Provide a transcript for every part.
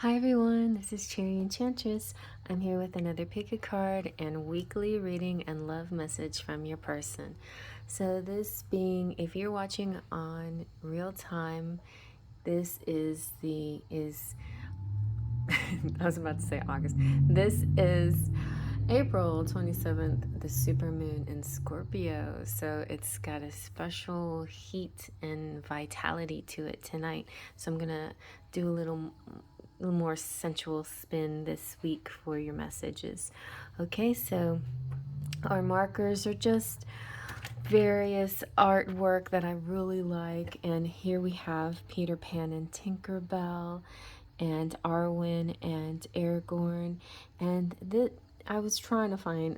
Hi everyone, this is Cherry Enchantress. I'm here with another pick a card and weekly reading and love message from your person. So this being, if you're watching on real time, this is I was about to say August. This is April 27th, the super moon in Scorpio. So it's got a special heat and vitality to it tonight. So I'm gonna do a little more sensual spin this week for your messages. Okay, so our markers are just various artwork that I really like, and here we have Pan and Tinkerbell and Arwen and Aragorn, and I was trying to find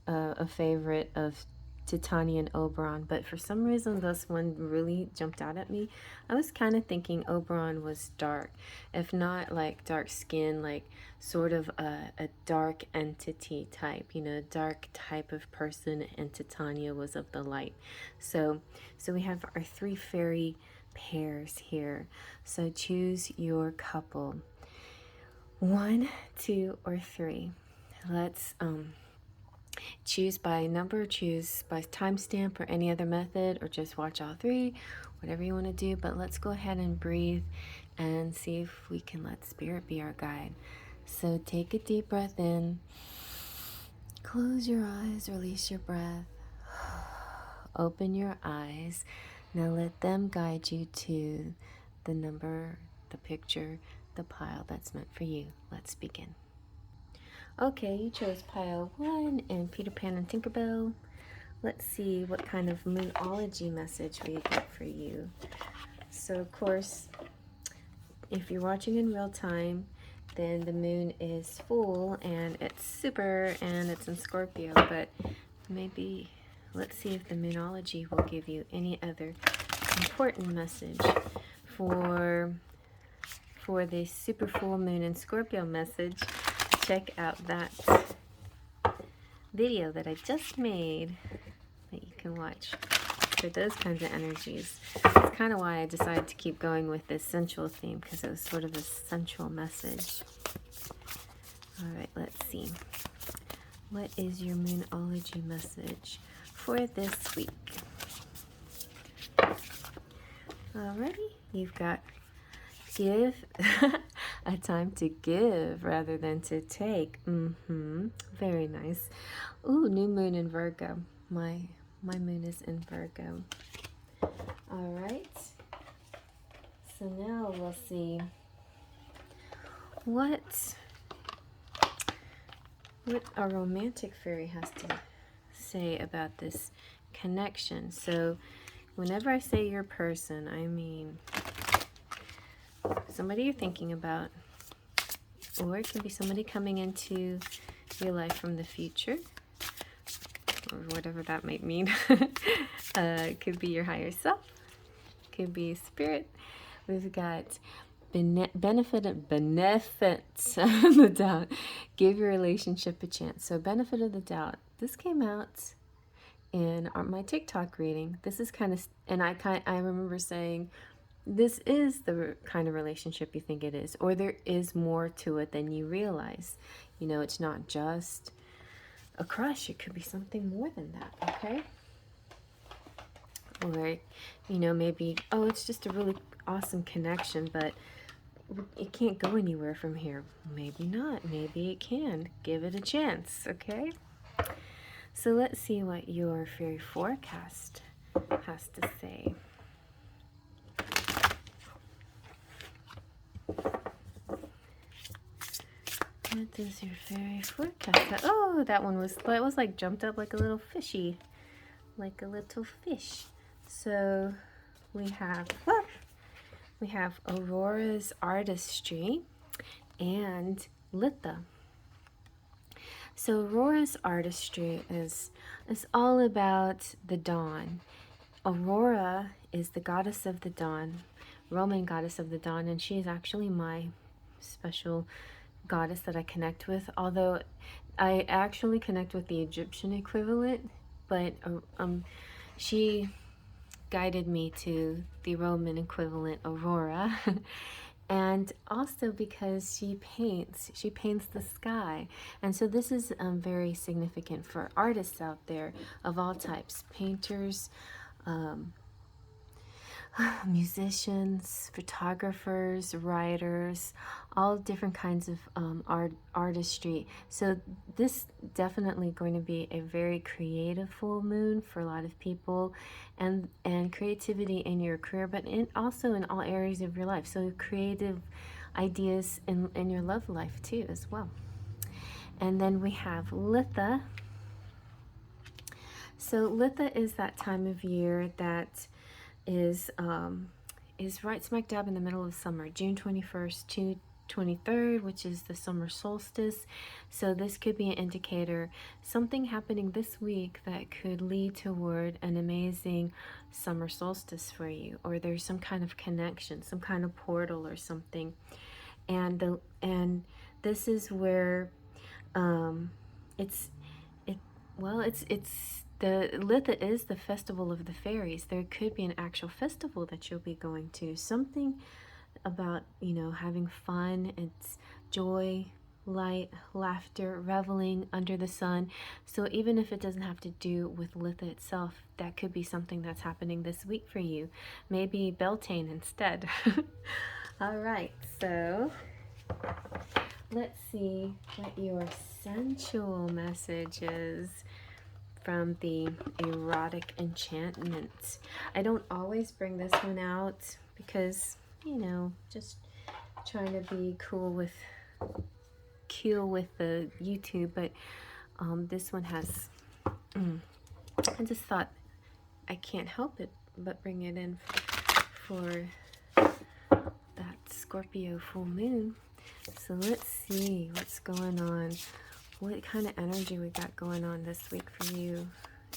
a favorite of Titania and Oberon, but for some reason this one really jumped out at me. I was kind of thinking Oberon was dark, if not like dark skin, like sort of a dark entity type, you know, dark type of person, and Titania was of the light. So we have our three fairy pairs here. So choose your couple. 1, 2, or 3. Let's choose by number, choose by timestamp, or any other method, or just watch all three, whatever you want to do. But let's go ahead and breathe and see if we can let spirit be our guide. So take a deep breath in, close your eyes, release your breath, open your eyes. Now let them guide you to the number, the picture, the pile that's meant for you. Let's begin. Okay, you chose pile 1 and Pan and Tinkerbell. Let's see what kind of Moonology message we get for you. So, of course, if you're watching in real time, then the moon is full and it's super and it's in Scorpio. But maybe let's see if the Moonology will give you any other important message for the super full moon in Scorpio message. Check out that video that I just made that you can watch for those kinds of energies. That's kind of why I decided to keep going with this sensual theme, because it was sort of a sensual message. Alright, let's see. What is your Moonology message for this week? Alrighty, you've got give a time to give rather than to take. Very nice. Ooh, new moon in Virgo. My moon is in Virgo. All right. So now we'll see what our romantic fairy has to say about this connection. So whenever I say your person, I mean somebody you're thinking about, or it can be somebody coming into your life from the future, or whatever that might mean. It could be your higher self, could be spirit. We've got benefit of the doubt. Give your relationship a chance. So benefit of the doubt. This came out in my TikTok reading. This is kind of, and I remember saying, this is the kind of relationship you think it is, or there is more to it than you realize. You know, it's not just a crush, it could be something more than that, okay? Or, you know, maybe, oh, it's just a really awesome connection, but it can't go anywhere from here. Maybe not, maybe it can. Give it a chance, okay? So let's see what your Faery Forecast has to say. What does your Faery Forecast? Oh, that was like jumped up like a little fishy, like a little fish. So we have Aurora's artistry and Litha. So Aurora's artistry is all about the dawn. Aurora is the goddess of the dawn, Roman goddess of the dawn, and she is actually my special goddess that I connect with, although I actually connect with the Egyptian equivalent, but she guided me to the Roman equivalent, Aurora. And also because she paints the sky. And so this is very significant for artists out there of all types, painters, um, musicians, photographers, writers, all different kinds of artistry. So this definitely going to be a very creative full moon for a lot of people, and creativity in your career, but also in all areas of your life. So creative ideas in your love life too as well. And then we have Litha. So Litha is that time of year that is right smack dab in the middle of summer, June 21st to 23rd, which is the summer solstice. So this could be an indicator, something happening this week that could lead toward an amazing summer solstice for you, or there's some kind of connection, some kind of portal or something. And this is where it's the Litha is the festival of the fairies. There could be an actual festival that you'll be going to. Something about, having fun. It's joy, light, laughter, reveling under the sun. So even if it doesn't have to do with Litha itself, that could be something that's happening this week for you. Maybe Beltane instead. All right, so let's see what your sensual message is from the Erotic Enchantment. I don't always bring this one out because, just trying to be cool with the YouTube, but this one has, I just thought I can't help it but bring it in for that Scorpio full moon. So let's see what's going on. What kind of energy we got going on this week for you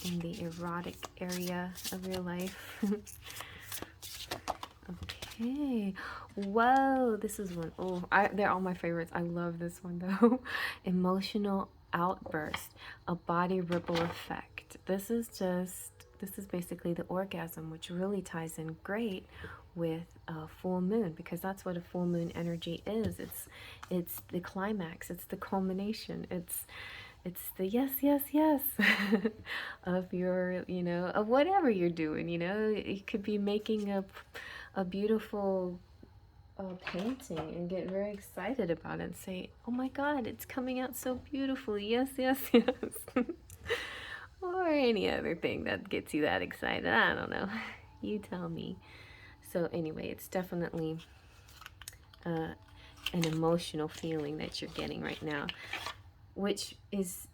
in the erotic area of your life. Okay. Whoa, this is one. Oh, they're all my favorites. I love this one though. Emotional outburst, a body ripple effect. This is basically the orgasm, which really ties in great with a full moon, because that's what a full moon energy is. It's the climax, it's the culmination, it's the yes of your, of whatever you're doing. It could be making a beautiful painting and get very excited about it and say, oh my god, it's coming out so beautifully, yes or any other thing that gets you that excited. I don't know. You tell me. So anyway, it's definitely an emotional feeling that you're getting right now, which is,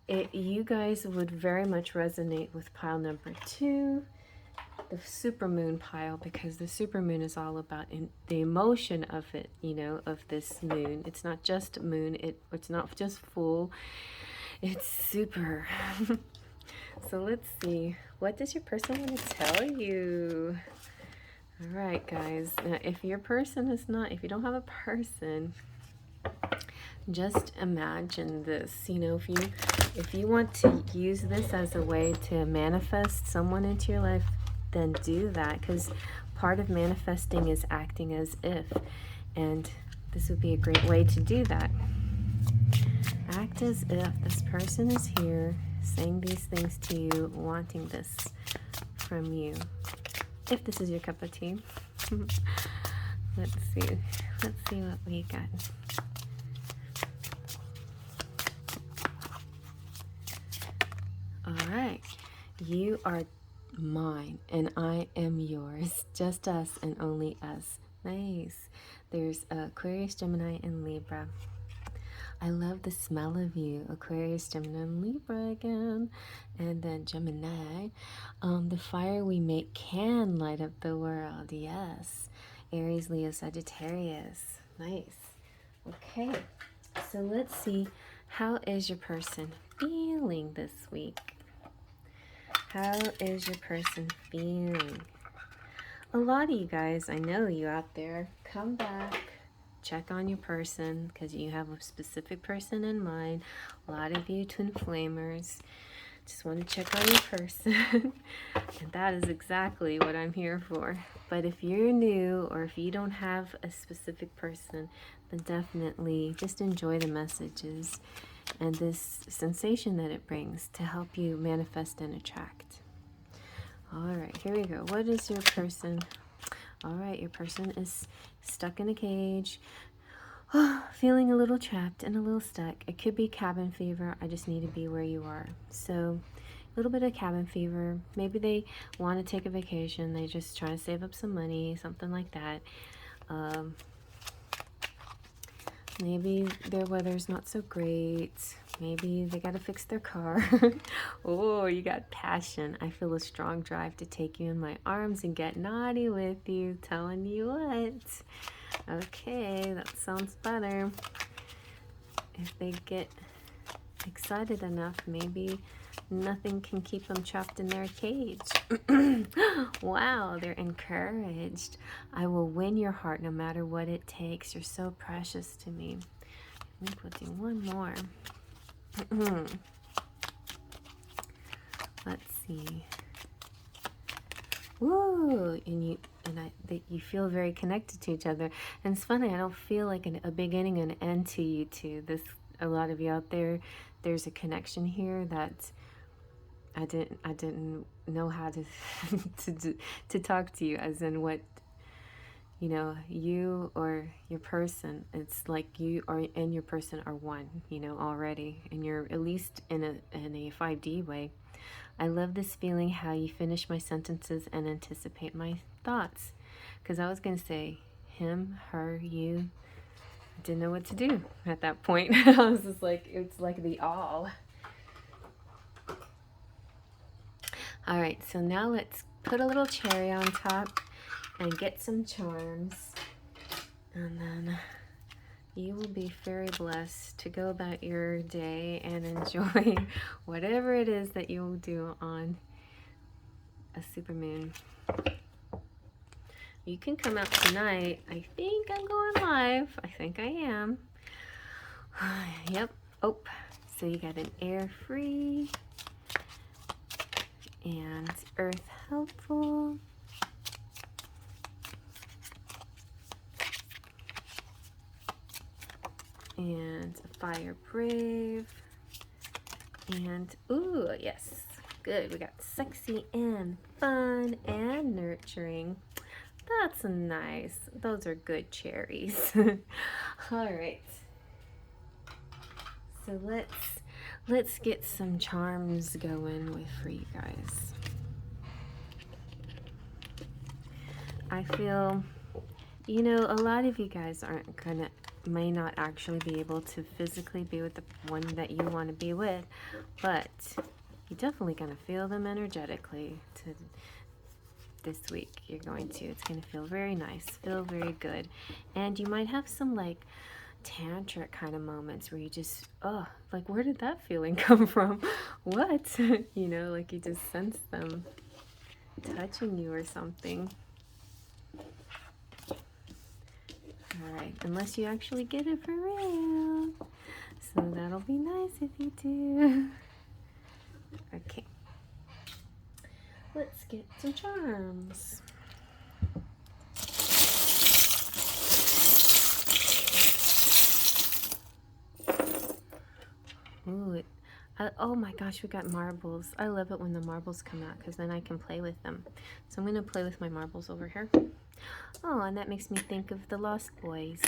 you guys would very much resonate with pile number 2, the supermoon pile, because the supermoon is all about the emotion of it, of this moon. It's not just moon, it's not just full, it's super. So let's see, what does your person want to tell you? All right, guys. Now, if you don't have a person, just imagine this. If you want to use this as a way to manifest someone into your life, then do that, because part of manifesting is acting as if, and this would be a great way to do that. Act as if this person is here, saying these things to you, wanting this from you. If this is your cup of tea. Let's see what we got. All right, you are mine and I am yours, just us and only us. Nice. There's Aquarius, Gemini, and Libra. I love the smell of you, Aquarius, Gemini, and Libra again. And then Gemini, the fire we make can light up the world. Yes. Aries, Leo, Sagittarius. Nice. Okay, so let's see, how is your person feeling this week? How is your person feeling? A lot of you guys, I know you out there, come back, check on your person, because you have a specific person in mind. A lot of you twin flamers, Just want to check on your person. And that is exactly what I'm here for. But if you're new or if you don't have a specific person, then definitely just enjoy the messages and this sensation that it brings to help you manifest and attract. All right, here we go. What is your person? All right, your person is stuck in a cage, feeling a little trapped and a little stuck. It could be cabin fever. I just need to be where you are. So a little bit of cabin fever. Maybe they want to take a vacation. They just try to save up some money, something like that. Maybe their weather's not so great. Maybe they got to fix their car. Oh, you got passion. I feel a strong drive to take you in my arms and get naughty with you. Telling you what. Okay, that sounds better. If they get excited enough, maybe nothing can keep them trapped in their cage. Wow, they're encouraged. I will win your heart no matter what it takes. You're so precious to me. I think we'll do one more. Let's see. Woo! That you feel very connected to each other. And it's funny, I don't feel like a beginning and end to you two. A lot of you out there, there's a connection here that I didn't know how to to talk to you, as in what, you know, you or your person. It's like you are and your person are one, you know, already, and you're at least in a 5D way. I love this feeling how you finish my sentences and anticipate my thoughts, because I was gonna say him, her, you. I didn't know what to do at that point. I was just like, it's like the all. All right, so now let's put a little cherry on top and get some charms. And then you will be very blessed to go about your day and enjoy whatever it is that you'll do on a supermoon. You can come out tonight. I think I'm going live. I think I am. Yep. Oh, so you got an air free and earth helpful. And a fire brave. And, ooh, yes. Good. We got sexy and fun and nurturing. That's nice. Those are good cherries. All right. So let's get some charms going for you guys. I feel, you know, a lot of you guys may not actually be able to physically be with the one that you want to be with, but you're definitely going to feel them energetically this week. It's going to feel very nice, feel very good. And you might have some like tantric kind of moments where you just, oh, like, where did that feeling come from? What? You know, like you just sense them touching you or something. All right, unless you actually get it for real. So that'll be nice if you do. Okay. Let's get some charms. Ooh, oh my gosh, we got marbles. I love it when the marbles come out because then I can play with them. So I'm going to play with my marbles over here. Oh, and that makes me think of the Lost Boys.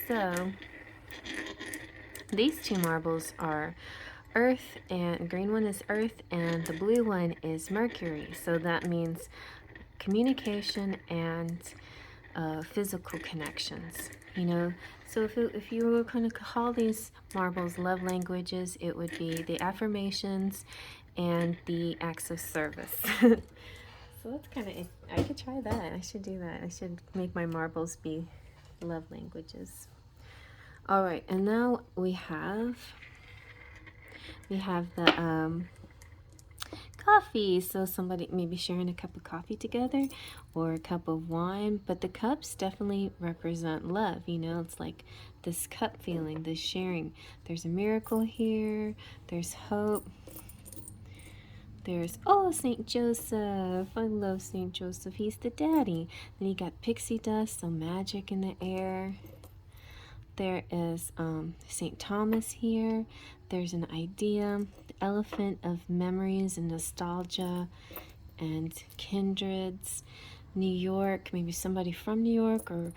So these two marbles are Earth, and the green one is Earth, and the blue one is Mercury. So that means communication and physical connections, you know. So if you were going to call these marbles love languages, it would be the affirmations and the acts of service. So that's kind of, I could try that. I should do that. I should make my marbles be love languages. All right, and now we have the coffee. So somebody maybe sharing a cup of coffee together or a cup of wine, but the cups definitely represent love. You know, it's like this cup feeling, this sharing. There's a miracle here, there's hope, There's, oh, St. Joseph. I love St. Joseph. He's the daddy. Then you got pixie dust, some magic in the air. There is St. Thomas here. There's an idea, the elephant of memories and nostalgia and kindreds. New York, maybe somebody from New York, or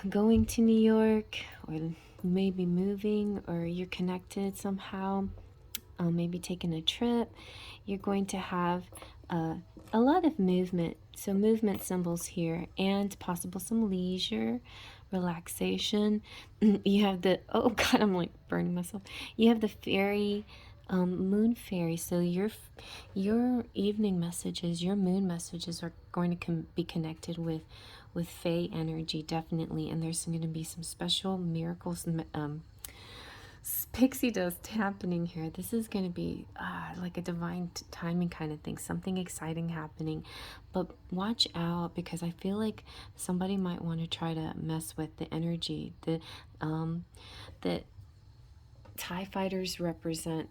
going to New York, or maybe moving, or you're connected somehow, maybe taking a trip. You're going to have a lot of movement, so movement symbols here, and possible some leisure, relaxation. You have the, oh god, I'm like burning myself. You have the fairy, moon fairy. So your evening messages, your moon messages are going to be connected with fae energy, definitely. And there's going to be some special miracles, pixie dust happening here. This is going to be like a divine timing kind of thing, something exciting happening. But watch out, because I feel like somebody might want to try to mess with the energy. The TIE fighters represent,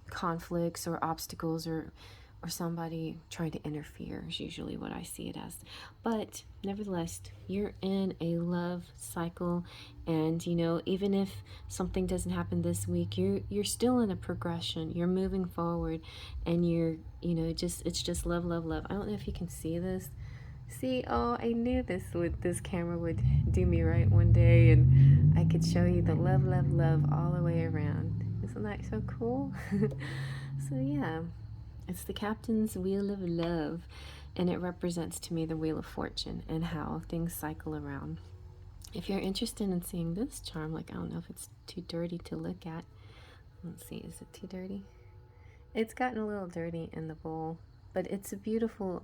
conflicts or obstacles, or somebody trying to interfere is usually what I see it as. But nevertheless, you're in a love cycle, and even if something doesn't happen this week, you're still in a progression. You're moving forward, and you're it's just love, love, love. I don't know if you can see this. See, oh, I knew this camera would do me right one day, and I could show you the love, love, love all the way around. Isn't that so cool? So yeah, it's the Captain's Wheel of Love, and it represents to me the Wheel of Fortune and how things cycle around. If you're interested in seeing this charm, like, I don't know if it's too dirty to look at. Let's see, is it too dirty? It's gotten a little dirty in the bowl, but it's a beautiful,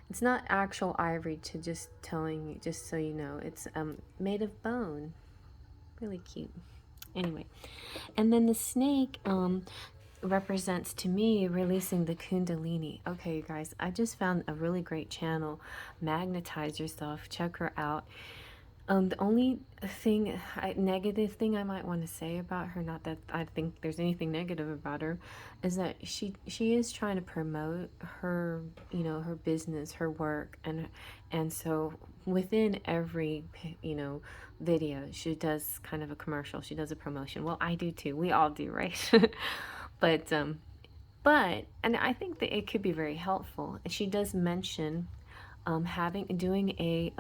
it's not actual ivory, to just telling you, just so you know. It's made of bone. Really cute. Anyway, and then the snake represents to me releasing the Kundalini. Okay, you guys, I just found a really great channel. Magnetize Yourself. Check her out. The only negative thing I might want to say about her, not that I think there's anything negative about her, is that she is trying to promote her, her business, her work, and so within every, video, she does kind of a commercial. She does a promotion. Well, I do too. We all do, right? but and I think that it could be very helpful. She does mention doing a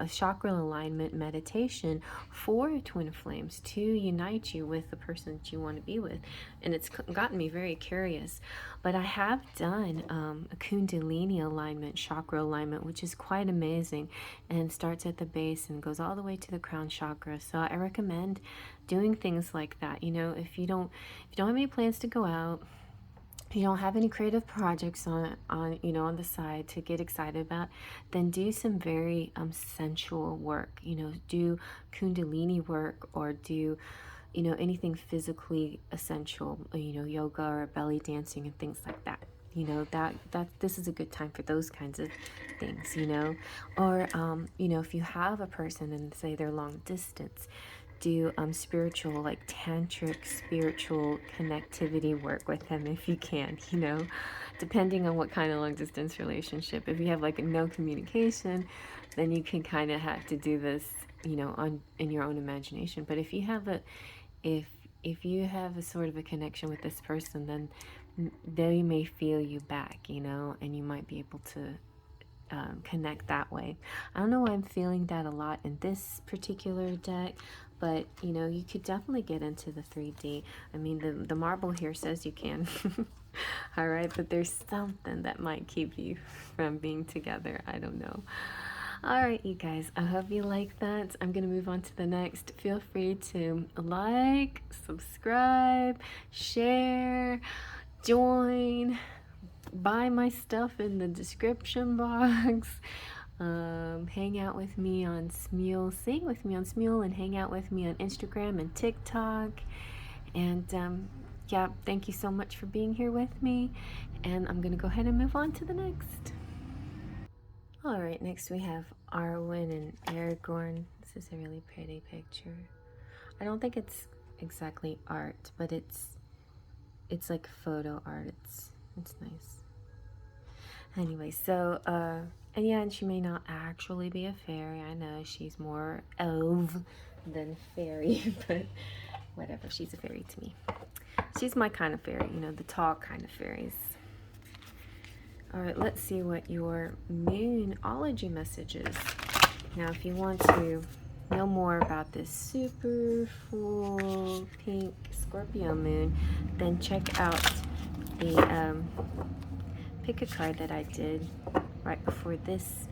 chakra alignment meditation for twin flames to unite you with the person that you want to be with, and it's gotten me very curious. But I have done a Kundalini alignment, chakra alignment, which is quite amazing, and starts at the base and goes all the way to the crown chakra. So I recommend doing things like that. If you don't have any plans to go out, if you don't have any creative projects on the side to get excited about, then do some very sensual work. Do Kundalini work, or do anything physically essential. Yoga or belly dancing and things like that. That this is a good time for those kinds of things. Or if you have a person and say they're long distance, do spiritual, like tantric spiritual connectivity work with them if you can, depending on what kind of long distance relationship. If you have like no communication, then you can kind of have to do this, in your own imagination. But if you have a sort of a connection with this person, then they may feel you back, and you might be able to connect that way. I don't know why I'm feeling that a lot in this particular deck, but you could definitely get into the 3D. I mean, the marble here says you can. All right, but there's something that might keep you from being together. I don't know. All right, you guys, I hope you like that. I'm going to move on to the next. Feel free to like, subscribe, share, join, buy my stuff in the description box. Hang out with me on Smule, sing with me on Smule, and hang out with me on Instagram and TikTok. And yeah, thank you so much for being here with me. And I'm going to go ahead and move on to the next. Alright, next we have Arwen and Aragorn. This is a really pretty picture. I don't think it's exactly art, but it's it's like photo art. It's nice. Anyway, so and yeah, and she may not actually be a fairy. I know she's more elf than fairy, but whatever. She's a fairy to me. She's my kind of fairy, you know, the tall kind of fairies. All right, let's see what your Moonology message is. Now, if you want to know more about this super full pink Scorpio moon, then check out the pick a card that I did right before this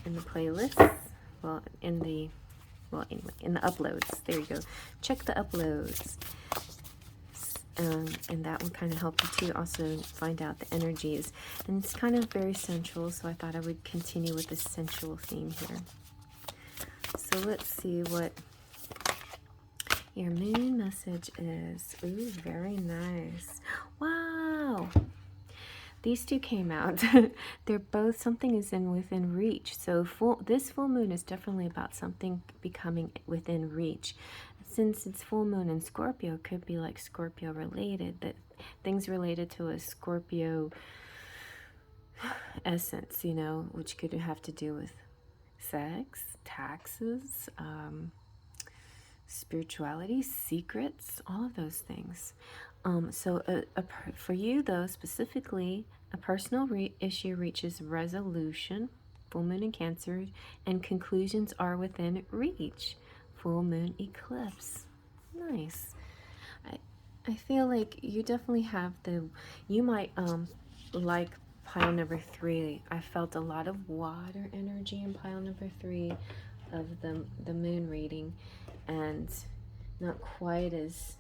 in the playlist. Well, anyway, in the uploads. There you go. Check the uploads. And that will kind of help you to also find out the energies. And it's kind of very sensual, so I thought I would continue with the sensual theme here. So let's see what your moon message is. Ooh, very nice. Wow! These two came out. They're both, something is within reach. So this full moon is definitely about something becoming within reach. Since it's full moon in Scorpio, it could be like Scorpio related, that things related to a Scorpio essence, you know, which could have to do with sex, taxes, spirituality, secrets, all of those things. So for you, though, specifically, a personal issue reaches resolution, full moon in Cancer, and conclusions are within reach, full moon eclipse. Nice. I feel like you definitely have you might like pile number 3. I felt a lot of water energy in pile number 3 of the moon reading, and not quite as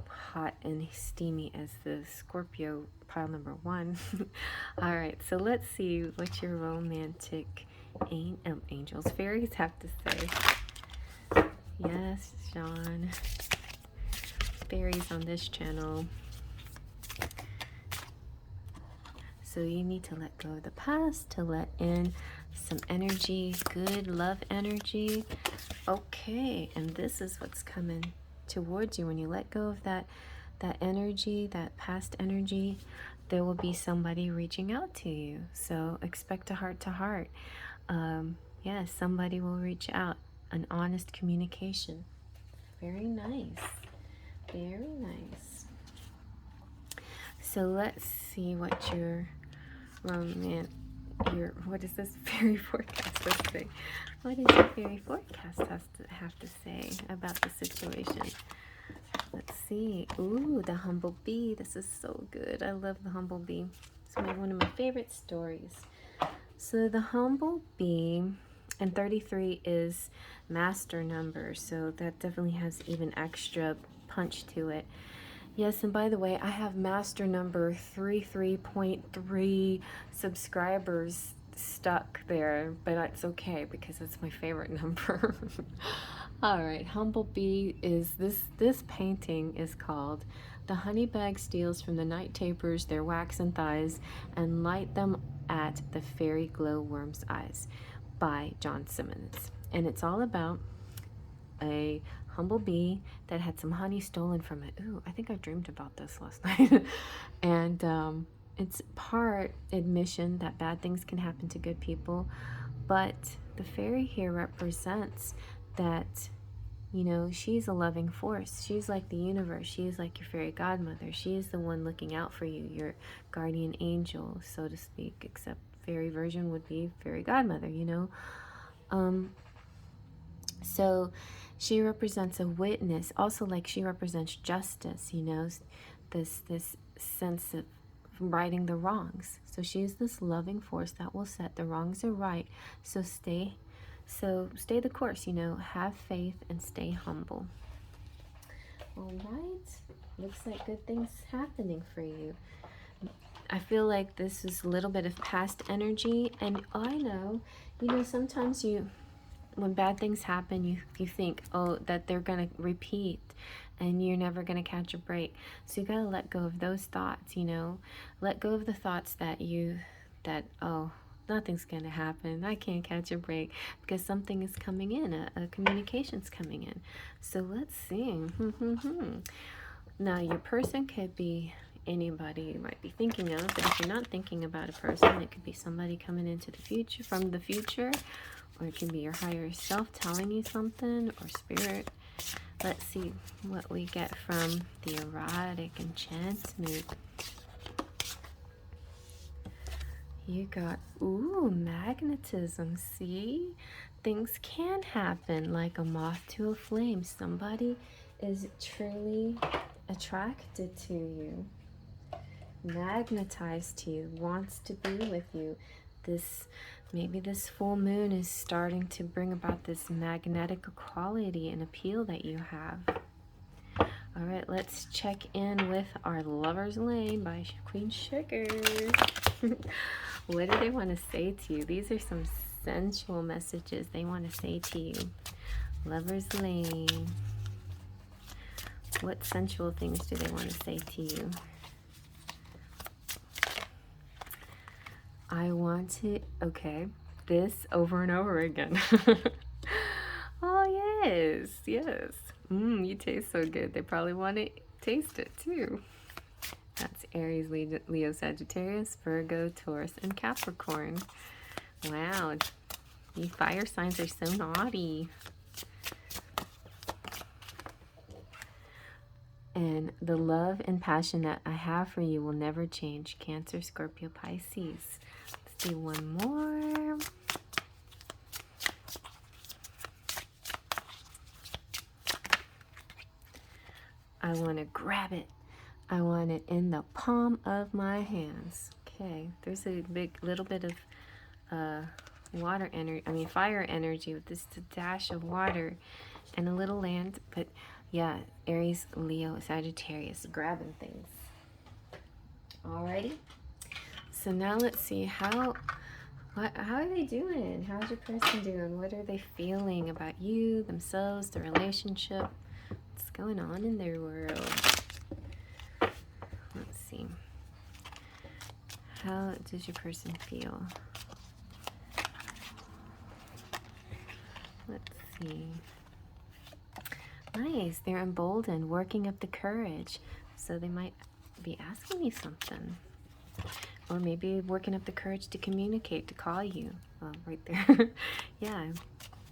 hot and steamy as the Scorpio pile number 1. All right, so let's see what your romantic angels, fairies have to say. Yes, Sean. Fairies on this channel. So you need to let go of the past to let in some energy, good love energy. Okay, and this is what's coming towards you when you let go of that energy, that past energy. There will be somebody reaching out to you. So expect a heart to heart. Yes, somebody will reach out. An honest communication. Very nice. Very nice. So let's see what your what is this fairy forecast? Let's see. What does your fairy forecast have to say about the situation? Let's see. Ooh, the humble bee. This is so good. I love the humble bee. It's one of my favorite stories. So the humble bee, and 33 is master number, so that definitely has even extra punch to it. Yes, and by the way, I have master number 33.3 subscribers stuck there, but that's okay because it's my favorite number. All right, humble bee is this painting is called "The honey bag steals from the night tapers their waxen thighs and light them at the fairy glowworm's eyes" by John Simmons. And it's all about a humble bee that had some honey stolen from it. Ooh, I think I dreamed about this last night. And it's part admission that bad things can happen to good people, but the fairy here represents that, you know, she's a loving force. She's like the universe. She's like your fairy godmother. She is the one looking out for you, your guardian angel, so to speak, except fairy version would be fairy godmother, you know. So she represents a witness, also like she represents justice, you know, this sense of righting the wrongs. So she's this loving force that will set the wrongs are right. So stay the course, you know, have faith and stay humble. All right, looks like good things happening for you. I feel like this is a little bit of past energy, and I know, you know, sometimes when bad things happen, you think, oh, that they're gonna repeat and you're never gonna catch a break. So you gotta let go of those thoughts, you know. Let go of the thoughts that oh, nothing's gonna happen, I can't catch a break, because something is coming in, a communication's coming in. So let's see. Now, your person could be anybody you might be thinking of, but if you're not thinking about a person, it could be somebody coming into the future, from the future, or it can be your higher self telling you something, or spirit. Let's see what we get from the Erotic Enchantment. You got, ooh, magnetism. See? Things can happen like a moth to a flame. Somebody is truly attracted to you, magnetized to you, wants to be with you. Maybe this full moon is starting to bring about this magnetic quality and appeal that you have. All right, let's check in with our Lover's Lane by Queen Sugar. What do they want to say to you? These are some sensual messages they want to say to you. Lover's Lane. What sensual things do they want to say to you? I want it. Okay, this over and over again. Oh, yes, yes. You taste so good. They probably want to taste it too. That's Aries, Leo, Sagittarius, Virgo, Taurus, and Capricorn. Wow, you fire signs are so naughty. And the love and passion that I have for you will never change. Cancer, Scorpio, Pisces. Let's do one more. I want to grab it. I want it in the palm of my hands. Okay, there's a little bit of water energy, fire energy with this dash of water and a little land, but yeah, Aries, Leo, Sagittarius, grabbing things. Alrighty. So now let's see how are they doing? How's your person doing? What are they feeling about you, themselves, the relationship? What's going on in their world? Let's see. How does your person feel? Let's see. Nice. They're emboldened, working up the courage. So they might be asking you something. Or maybe working up the courage to communicate, to call you. Well, right there. Yeah,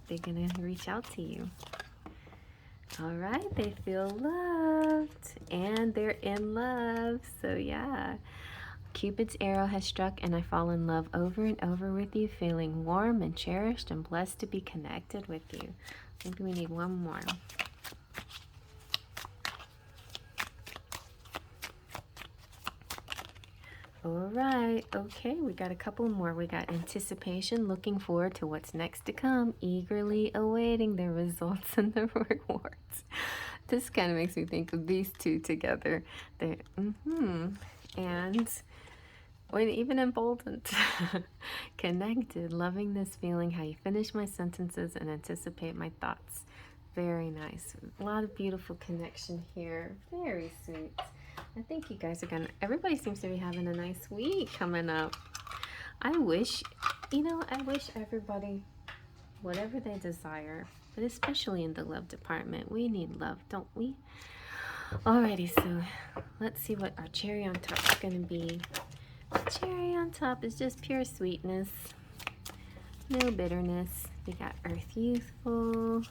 they're going to reach out to you. All right, they feel loved. And they're in love. So yeah. Cupid's arrow has struck and I fall in love over and over with you, feeling warm and cherished and blessed to be connected with you. I think we need one more. All right, okay, we got a couple more. We got anticipation, looking forward to what's next to come, eagerly awaiting the results and the rewards. This kind of makes me think of these two together. They're, and when even emboldened, connected, loving this feeling, how you finish my sentences and anticipate my thoughts. Very nice. A lot of beautiful connection here. Very sweet. I think you guys are everybody seems to be having a nice week coming up. I wish everybody, whatever they desire, but especially in the love department, we need love, don't we? Alrighty, so let's see what our cherry on top is going to be. Cherry on top is just pure sweetness, no bitterness. We got Earth Youthful.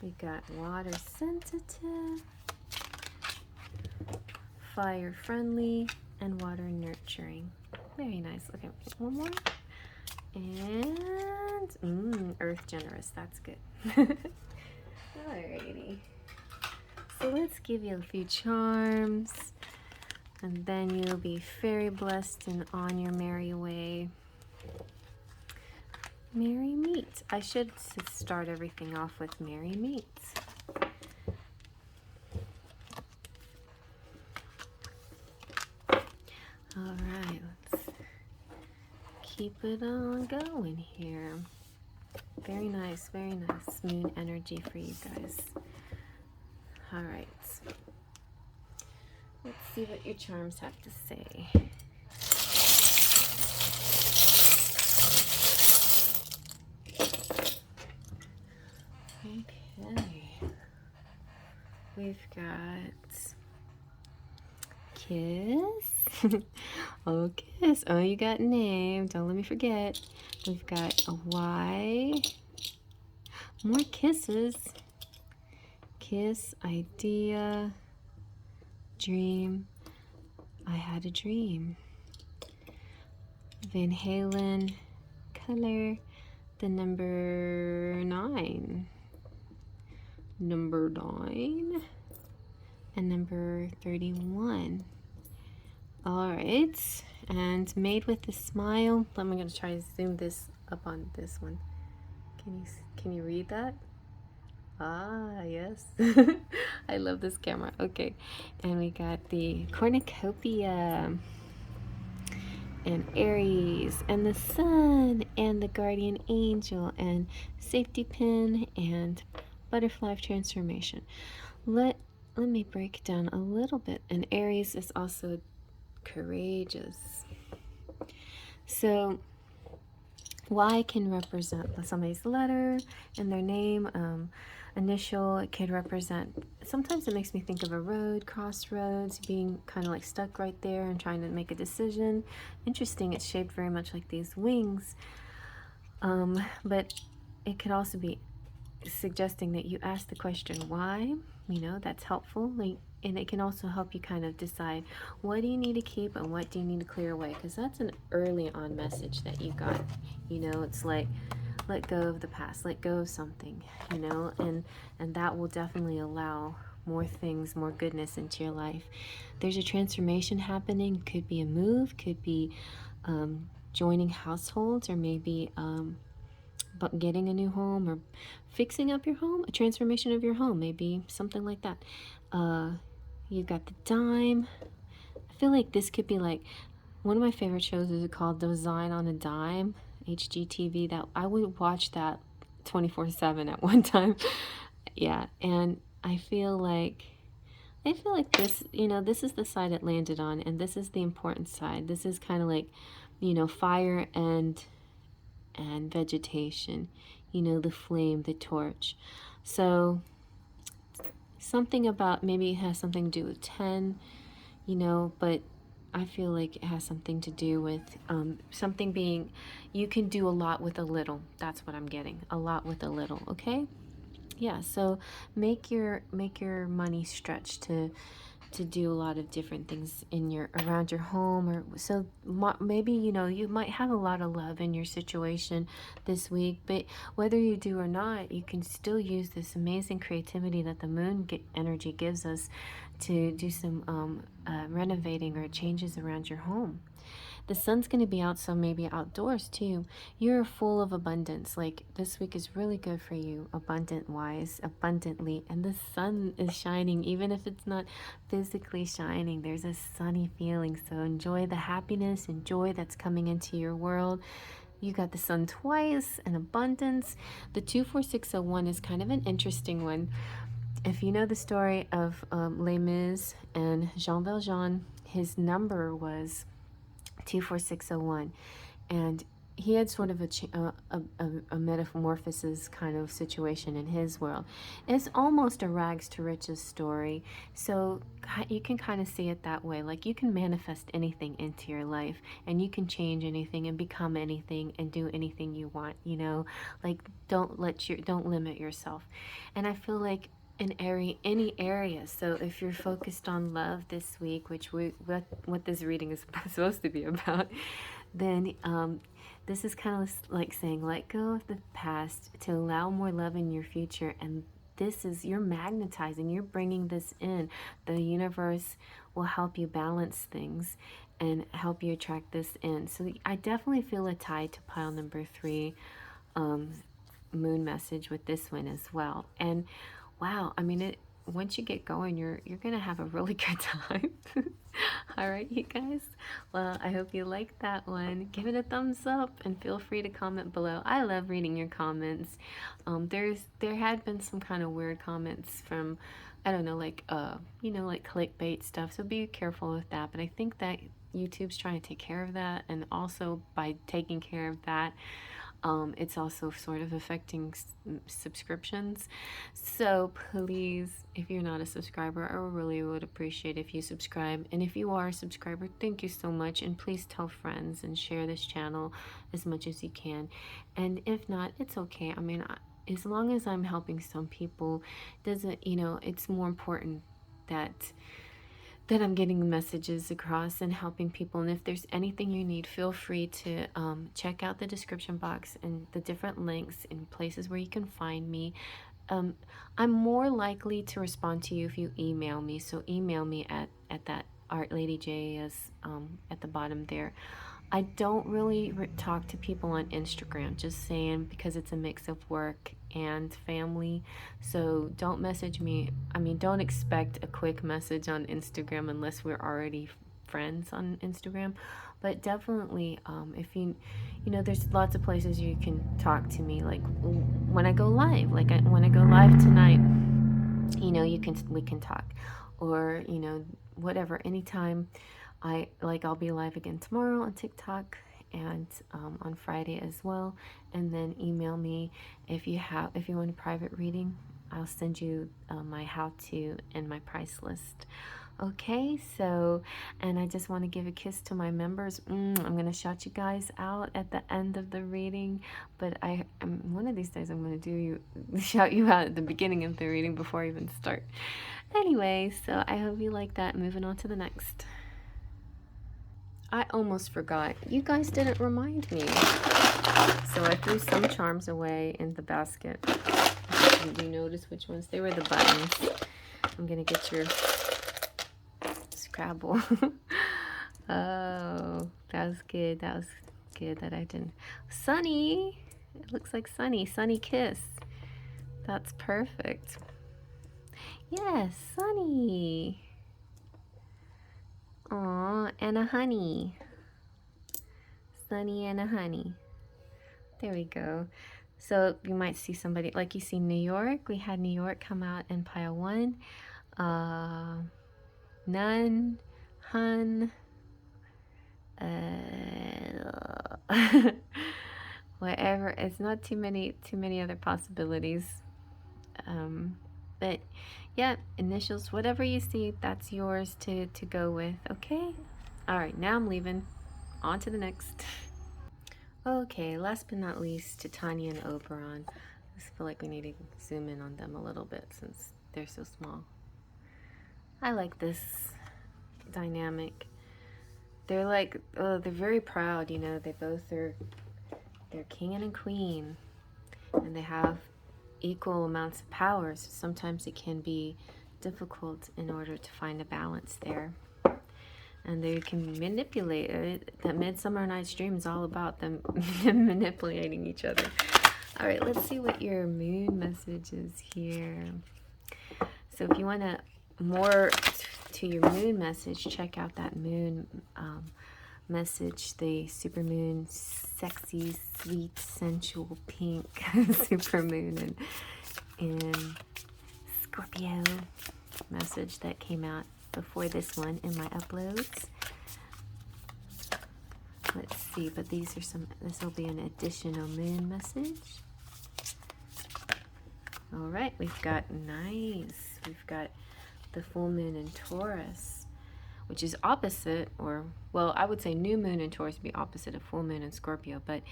We got Water Sensitive, Fire Friendly, and Water Nurturing. Very nice. Okay, one more. And Earth Generous. That's good. Alrighty. So let's give you a few charms, and then you'll be very blessed and on your merry way. Merry meet. I should start everything off with merry meets. All right, let's keep it on going here. Very nice, moon energy for you guys. All right, let's see what your charms have to say. we've got kiss. Oh, kiss. Oh, you got name. Don't let me forget. We've got a Y. More kisses. Kiss, idea, dream. I had a dream. Van Halen, color, the number 9. Number 9. And number 31. All right. And made with a smile. I'm going to try to zoom this up on this one. Can you read that? Ah, yes. I love this camera. Okay. And we got the cornucopia and Aries and the sun and the guardian angel and safety pin and butterfly of transformation. Let me break down a little bit. And Aries is also courageous. So Y can represent somebody's letter and their name, initial. It could represent, sometimes it makes me think of a road, crossroads, being kind of like stuck right there and trying to make a decision. Interesting, it's shaped very much like these wings. But it could also be suggesting that you ask the question why, that's helpful. And it can also help you kind of decide what do you need to keep and what do you need to clear away, because that's an early on message that you got. It's like, let go of the past, let go of something, and that will definitely allow more things, more goodness into your life. There's a transformation happening. Could be a move, could be joining households, or maybe but getting a new home or fixing up your home, a transformation of your home, maybe something like that. You've got the dime. I feel like this could be like, one of my favorite shows is called Design on a Dime, HGTV. That I would watch that 24/7 at one time. Yeah, and I feel like this, this is the side it landed on, and this is the important side. This is kind of like, fire and vegetation, the flame, the torch. So something about, maybe it has something to do with 10, but I feel like it has something to do with something being, you can do a lot with a little. That's what I'm getting. A lot with a little, okay? Yeah, so make your money stretch to do a lot of different things around your home, or so maybe you might have a lot of love in your situation this week, but whether you do or not, you can still use this amazing creativity that the moon energy gives us to do some renovating or changes around your home. The sun's going to be out, so maybe outdoors too. You're full of abundance. Like, this week is really good for you, abundant wise, abundantly. And the sun is shining, even if it's not physically shining. There's a sunny feeling. So enjoy the happiness and joy that's coming into your world. You got the sun twice and abundance. The 24601 is kind of an interesting one. If you know the story of Les Mis and Jean Valjean, his number was 24601, and he had sort of a metamorphosis kind of situation in his world. It's almost a rags to riches story, so you can kind of see it that way. Like, you can manifest anything into your life, and you can change anything and become anything and do anything you want. Like, don't limit yourself. And I feel like in any area. So if you're focused on love this week, which what this reading is supposed to be about, then this is kind of like saying, let go of the past to allow more love in your future. And this is, you're magnetizing, you're bringing this in. The universe will help you balance things and help you attract this in. So I definitely feel a tie to pile number 3 moon message with this one as well. And wow, I mean, once you get going, you're gonna have a really good time. All right, you guys. Well, I hope you liked that one. Give it a thumbs up and feel free to comment below. I love reading your comments. There had been some kind of weird comments from, I don't know, like like clickbait stuff. So be careful with that. But I think that YouTube's trying to take care of that, and also by taking care of that, It's also sort of affecting subscriptions. So please, if you're not a subscriber, I really would appreciate if you subscribe. And if you are a subscriber, thank you so much. And please tell friends and share this channel as much as you can. And if not, it's okay. I mean, as long as I'm helping some people, doesn't, you know, it's more important that I'm getting messages across and helping people. And if there's anything you need, feel free to check out the description box and the different links and places where you can find me. I'm more likely to respond to you if you email me. So email me at that Art Lady J is at the bottom there. I don't really talk to people on Instagram, just saying, because it's a mix of work and family. So don't message me. I mean, don't expect a quick message on Instagram unless we're already friends on Instagram. But definitely, if you know, there's lots of places you can talk to me. Like when I go live, when I go live tonight, you know, we can talk, or you know, whatever, anytime. I'll be live again tomorrow on TikTok and on Friday as well. And then email me if you want a private reading. I'll send you my how-to and my price list. Okay, so, and I just want to give a kiss to my members. I'm going to shout you guys out at the end of the reading, but one of these days I'm going to shout you out at the beginning of the reading before I even start. Anyway, so I hope you like that. Moving on to the next. I almost forgot. You guys didn't remind me. So I threw some charms away in the basket. Did you notice which ones? They were the buttons. I'm going to get your Scrabble. Oh, that was good. That was good that I didn't. Sunny. It looks like Sunny. Sunny Kiss. That's perfect. Yes, Sunny. Aw, and a honey. Sunny and a honey. There we go. So you might see somebody, like you see New York. We had New York come out in pile 1. Nun, hun, whatever. It's not too many other possibilities. But yeah, initials, whatever you see, that's yours to go with. Okay. All right, now I'm leaving. On to the next. Okay, last but not least, Titania and Oberon. I just feel like we need to zoom in on them a little bit since they're so small. I like this dynamic. They're like, they're very proud, you know. They both are, they're king and a queen, and they have equal amounts of power. So sometimes it can be difficult in order to find a balance there. And they can manipulate it. That Midsummer Night's Dream is all about them manipulating each other. All right, let's see what your moon message is here. So if you want more to your moon message, check out that moon message, the supermoon, sexy, sweet, sensual, pink supermoon in Scorpio message that came out before this one in my uploads. Let's see, but this will be an additional moon message. All right, we've got the full moon in Taurus, which is opposite, or well, I would say new moon in Taurus would be opposite of full moon in Scorpio, but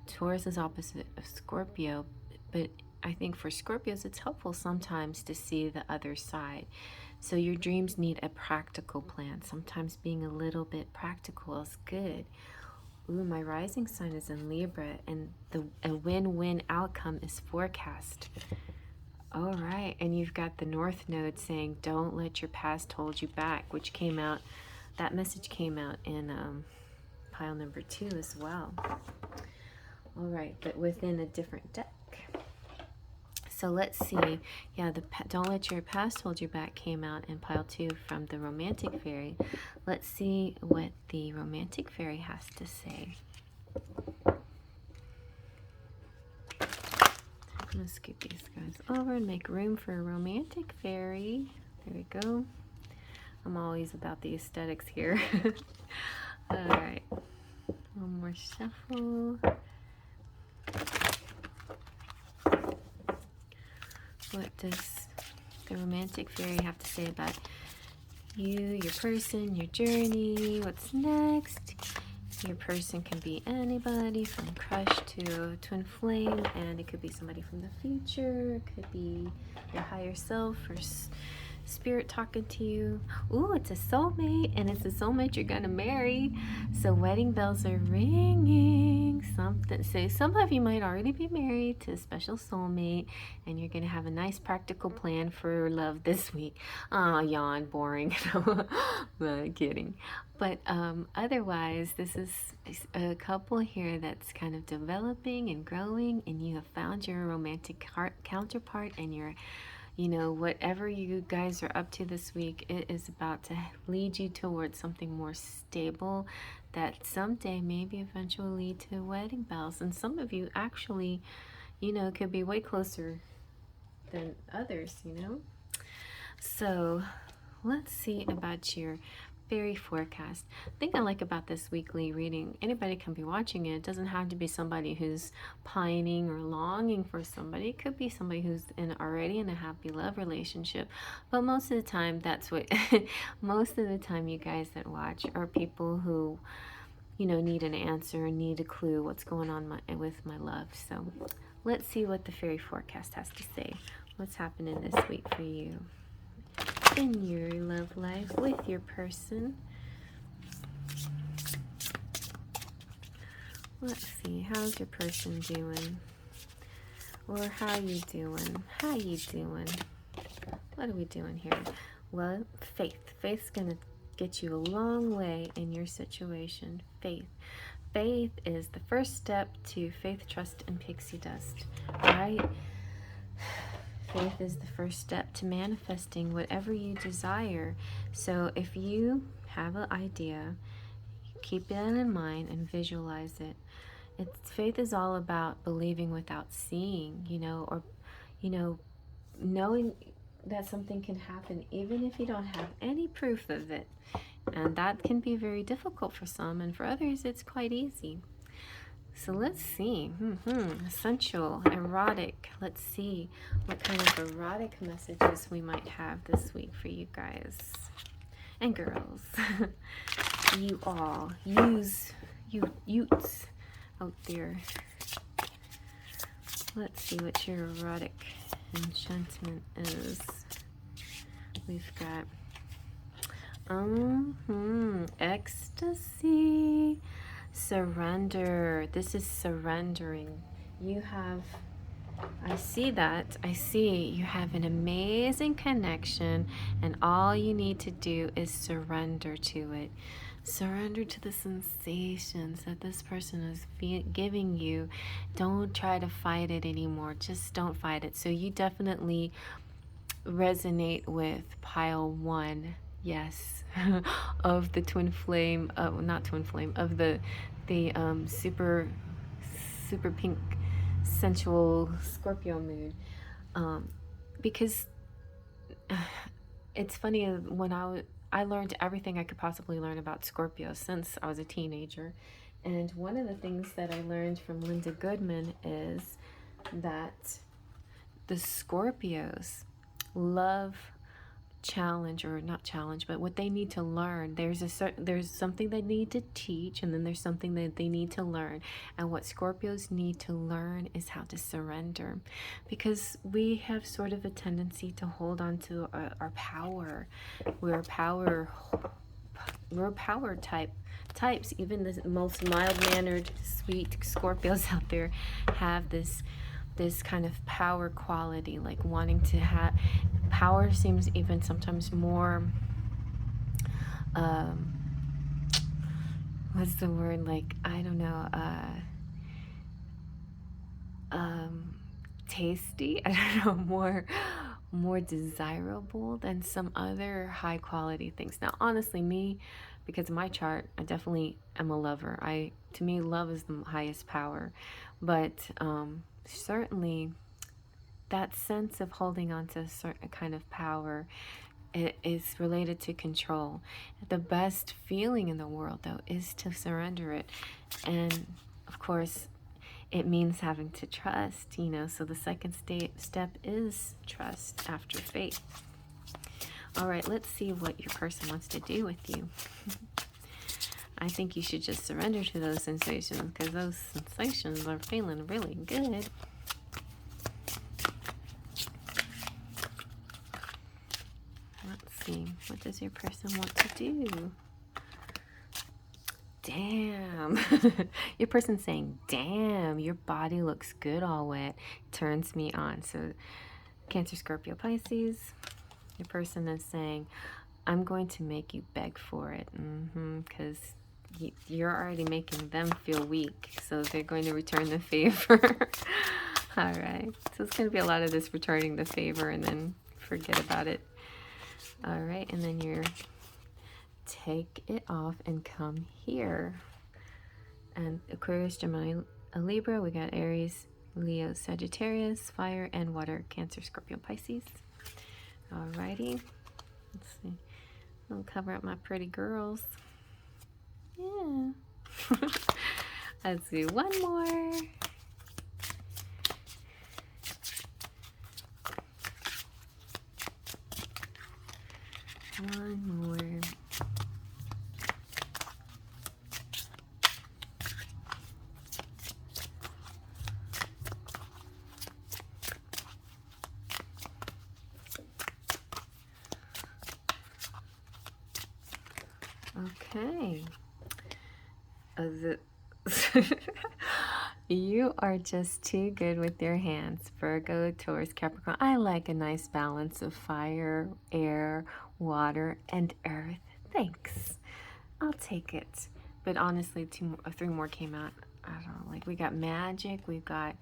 Taurus is opposite of Scorpio. But I think for Scorpios, it's helpful sometimes to see the other side. So your dreams need a practical plan. Sometimes being a little bit practical is good. Ooh, my rising sign is in Libra, and a win-win outcome is forecast. All right, and you've got the North Node saying, don't let your past hold you back, which came out, that message came out in pile number 2 as well. All right, but within a different deck. So let's see. Yeah, Don't Let Your Past Hold You Back came out in pile 2 from the Romantic Fairy. Let's see what the Romantic Fairy has to say. I'm going to scoot these guys over and make room for a Romantic Fairy. There we go. I'm always about the aesthetics here. All right. One more shuffle. What does the romantic fairy have to say about you, your person, your journey? What's next? Your person can be anybody from crush to twin flame, and it could be somebody from the future. It could be your higher self or spirit talking to you. Ooh, it's a soulmate, and it's a soulmate you're gonna marry. So wedding bells are ringing. Something. So some of you might already be married to a special soulmate, and you're gonna have a nice practical plan for love this week. Oh, yawn, boring. No, kidding. But otherwise, this is a couple here that's kind of developing and growing, and you have found your romantic counterpart, and you're, you know, whatever you guys are up to this week, it is about to lead you towards something more stable that someday maybe eventually lead to wedding bells. And some of you actually, you know, could be way closer than others, you know. So let's see about your fairy forecast. The thing I like about this weekly reading, anybody can be watching it. It doesn't have to be somebody who's pining or longing for somebody. It could be somebody who's already in a happy love relationship. But most of the time, that's what, most of the time you guys that watch are people who, you know, need an answer, need a clue what's going on with my love. So let's see what the fairy forecast has to say. What's happening this week for you in your love life with your person. Let's see, how's your person doing? Or how you doing? How you doing? What are we doing here? Well, faith. Faith's gonna get you a long way in your situation. Faith. Faith is the first step to faith, trust, and pixie dust, right? Faith is the first step to manifesting whatever you desire. So if you have an idea, keep it in mind and visualize it. Faith is all about believing without seeing, you know, or, you know, knowing that something can happen even if you don't have any proof of it. And that can be very difficult for some, and for others it's quite easy. So let's see, sensual, erotic. Let's see what kind of erotic messages we might have this week for you guys and girls. You all, utes out there. Let's see what your erotic enchantment is. We've got ecstasy. Surrender. This is surrendering. You have, I see that. I see you have an amazing connection, and all you need to do is surrender to it. Surrender to the sensations that this person is giving you. Don't try to fight it anymore. Just don't fight it. So you definitely resonate with pile 1. Yes, of the twin flame, not twin flame, of the super pink sensual Scorpio moon, because it's funny, when I learned everything I could possibly learn about Scorpio since I was a teenager, and one of the things that I learned from Linda Goodman is that the Scorpios love challenge, or not challenge, but what they need to learn. There's something they need to teach, and then there's something that they need to learn. And what Scorpios need to learn is how to surrender, because we have sort of a tendency to hold on to our power. We're power types. Even the most mild-mannered, sweet Scorpios out there have this kind of power quality, like wanting to have power. Seems even sometimes more what's the word, like, I don't know, tasty, I don't know, more desirable than some other high quality things. Now honestly, me, because of my chart, I definitely am a lover. To me, love is the highest power, but certainly that sense of holding on to a certain kind of power, it is related to control. The best feeling in the world, though, is to surrender it. And of course, it means having to trust, you know, so the second step is trust after faith. All right, let's see what your person wants to do with you. I think you should just surrender to those sensations, because those sensations are feeling really good. Let's see, what does your person want to do? Damn. Your person's saying, damn, your body looks good all wet. Turns me on. So Cancer, Scorpio, Pisces. Your person is saying, I'm going to make you beg for it. Because you're already making them feel weak. So they're going to return the favor. All right. So it's going to be a lot of this returning the favor and then forget about it. All right. And then you're take it off and come here. And Aquarius, Gemini, a Libra. We got Aries, Leo, Sagittarius, fire and water, Cancer, Scorpio, Pisces. Alrighty. Let's see. I'll cover up my pretty girls. Yeah. Let's do one more. One more. Okay. You are just too good with your hands. Virgo, Taurus, Capricorn. I like a nice balance of fire, air, water, and earth. Thanks. I'll take it. But honestly, three more came out. I don't know. Like, we got magic. We've got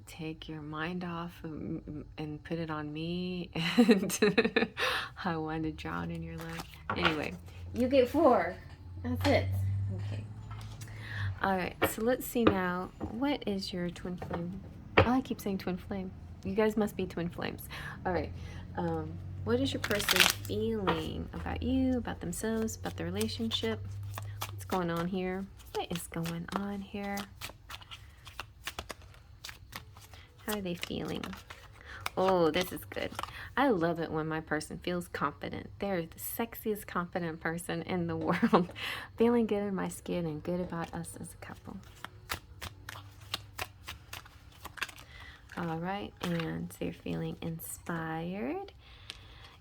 take your mind off and put it on me. And I want to drown in your life. Anyway, you get 4. That's it. Okay. All right. So let's see now. What is your twin flame? Oh, I keep saying twin flame. You guys must be twin flames. All right. What is your person feeling about you, about themselves, about the relationship? What's going on here? What is going on here? How are they feeling? Oh, this is good. I love it when my person feels confident. They're the sexiest confident person in the world. Feeling good in my skin and good about us as a couple. All right, and so you're feeling inspired.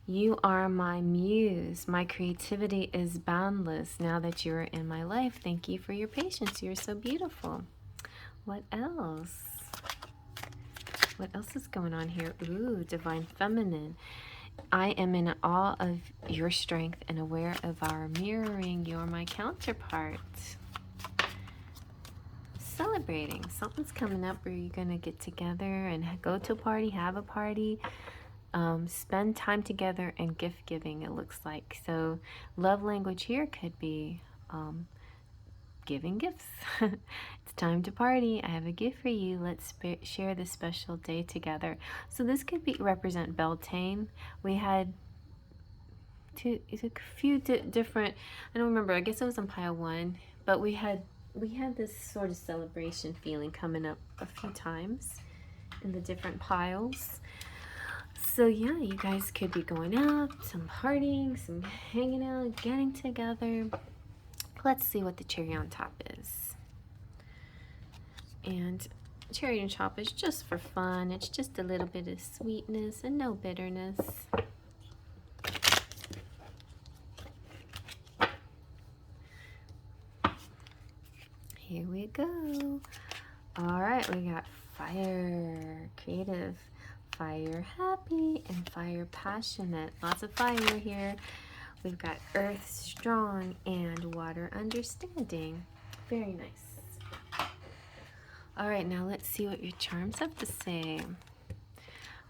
You are my muse. My creativity is boundless now that you're in my life. Thank you for your patience. You're so beautiful. What else? What else is going on here? Ooh, divine feminine. I am in awe of your strength and aware of our mirroring. You're my counterpart. Celebrating. Something's coming up where you're going to get together and go to a party, have a party. Spend time together and gift giving, it looks like. So love language here could be giving gifts. It's time to party. I have a gift for you. Let's share this special day together. So this could be represent Beltane. We had a few different, I don't remember, I guess it was on pile 1, but we had this sort of celebration feeling coming up a few times in the different piles. So yeah, you guys could be going out, some partying, some hanging out, getting together. Let's see what the cherry on top is. And cherry on top is just for fun. It's just a little bit of sweetness and no bitterness. Here we go. All right, we got fire, creative, fire, happy, and fire, passionate. Lots of fire here. We've got earth, strong, and water, understanding. Very nice. All right, now let's see what your charms have to say.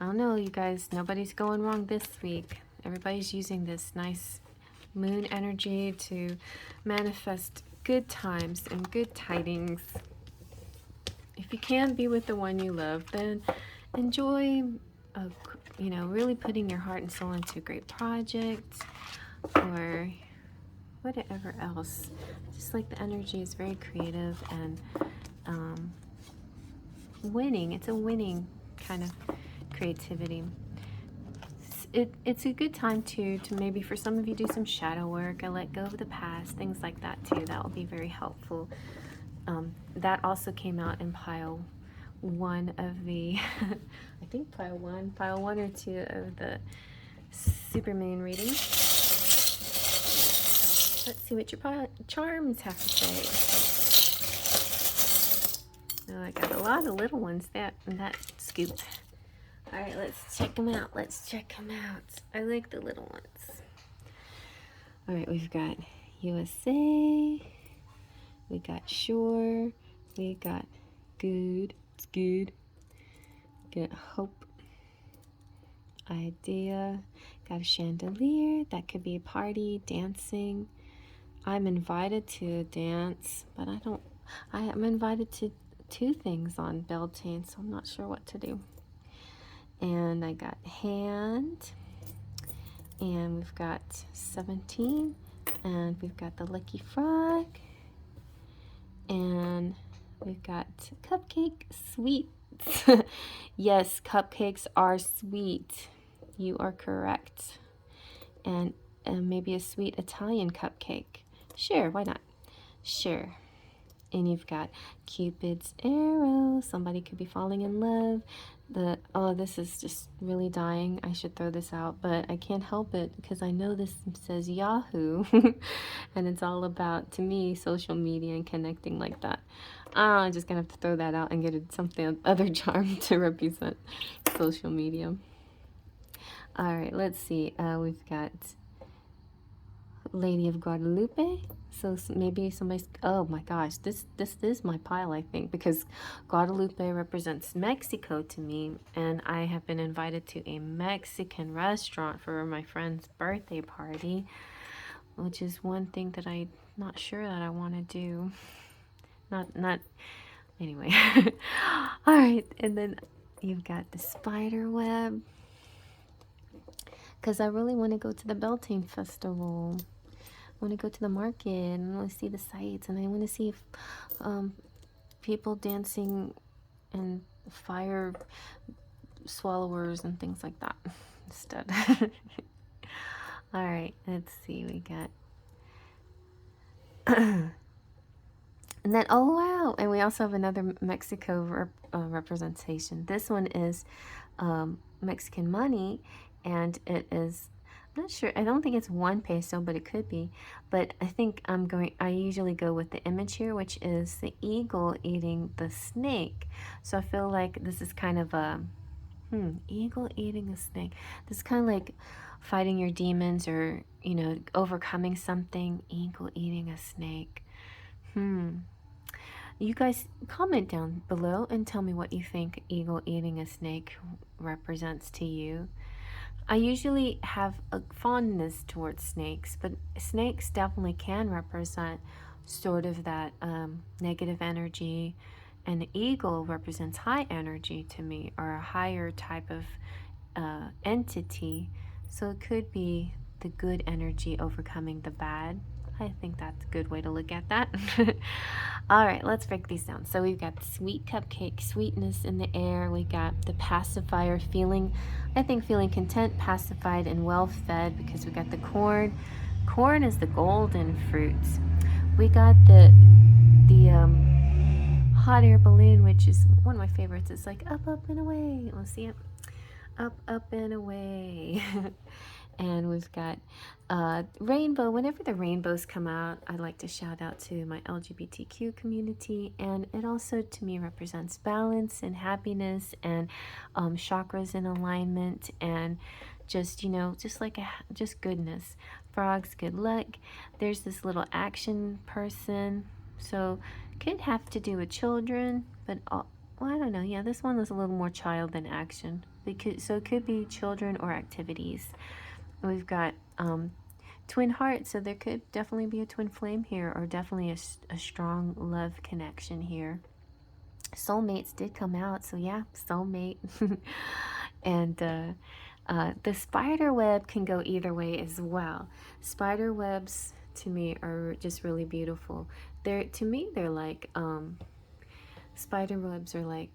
I don't know, you guys, nobody's going wrong this week. Everybody's using this nice moon energy to manifest good times and good tidings. If you can be with the one you love, then enjoy, really putting your heart and soul into a great project or whatever else. Just like the energy is very creative and winning. It's a winning kind of creativity. It's a good time to maybe for some of you do some shadow work. I let go of the past, things like that too. That will be very helpful. That also came out in pile one of the, I think pile one or two of the Supermoon reading. Let's see what your charms have to say. Oh, I got a lot of little ones in that scoop. All right, let's check them out. Let's check them out. I like the little ones. All right, we've got USA. We got sure. We got good. It's good. Got hope. Idea. Got a chandelier. That could be a party, dancing. I'm invited to a dance, but I am invited to 2 things on Beltane, so I'm not sure what to do. And I got hand, and we've got 17, and we've got the lucky frog, and we've got cupcake sweets. Yes, cupcakes are sweet. You are correct. And maybe a sweet Italian cupcake. Sure, why not? Sure. And you've got Cupid's arrow. Somebody could be falling in love. Oh, this is just really dying. I should throw this out, but I can't help it because I know this says Yahoo. And it's all about, to me, social media and connecting like that. I'm just going to have to throw that out and get something other charm to represent social media. All right, let's see. We've got Lady of Guadalupe. So maybe somebody's, oh my gosh, this is my pile, I think, because Guadalupe represents Mexico to me, and I have been invited to a Mexican restaurant for my friend's birthday party, which is one thing that I'm not sure that I want to do. Not anyway. All right, and then you've got the spider web, because I really want to go to the Beltane Festival. I want to go to the market and I want to see the sights, and I want to see if, people dancing and fire swallowers and things like that instead. All right, let's see. We got and then, oh wow, and we also have another Mexico representation. This one is Mexican money, and it is, I'm not sure, I don't think it's 1 peso, but it could be. But I think I usually go with the image here, which is the eagle eating the snake. So I feel like this is kind of a, eagle eating a snake. This is kind of like fighting your demons, or, you know, overcoming something. Eagle eating a snake. You guys comment down below and tell me what you think eagle eating a snake represents to you. I usually have a fondness towards snakes, but snakes definitely can represent sort of that negative energy, and the eagle represents high energy to me, or a higher type of entity. So it could be the good energy overcoming the bad. I think that's a good way to look at that. All right, let's break these down. So we've got sweet cupcake, sweetness in the air. We got the pacifier, feeling content, pacified, and well fed, because we got the corn. Corn is the golden fruits. We got the hot air balloon, which is one of my favorites. It's like up, up, and away. Let's see it. Up, up, and away. And we've got rainbow. Whenever the rainbows come out, I like to shout out to my LGBTQ community, and it also to me represents balance and happiness, and chakras in alignment, and just, you know, just goodness. Frogs, good luck. There's this little action person, so could have to do with children, but well, I don't know. Yeah, this one was a little more child than action, so it could be children or activities. We've got twin hearts, so there could definitely be a twin flame here, or definitely a strong love connection here. Soulmates did come out, so yeah, soulmate. And the spider web can go either way as well. Spider webs to me are just really beautiful. They're like spider webs are like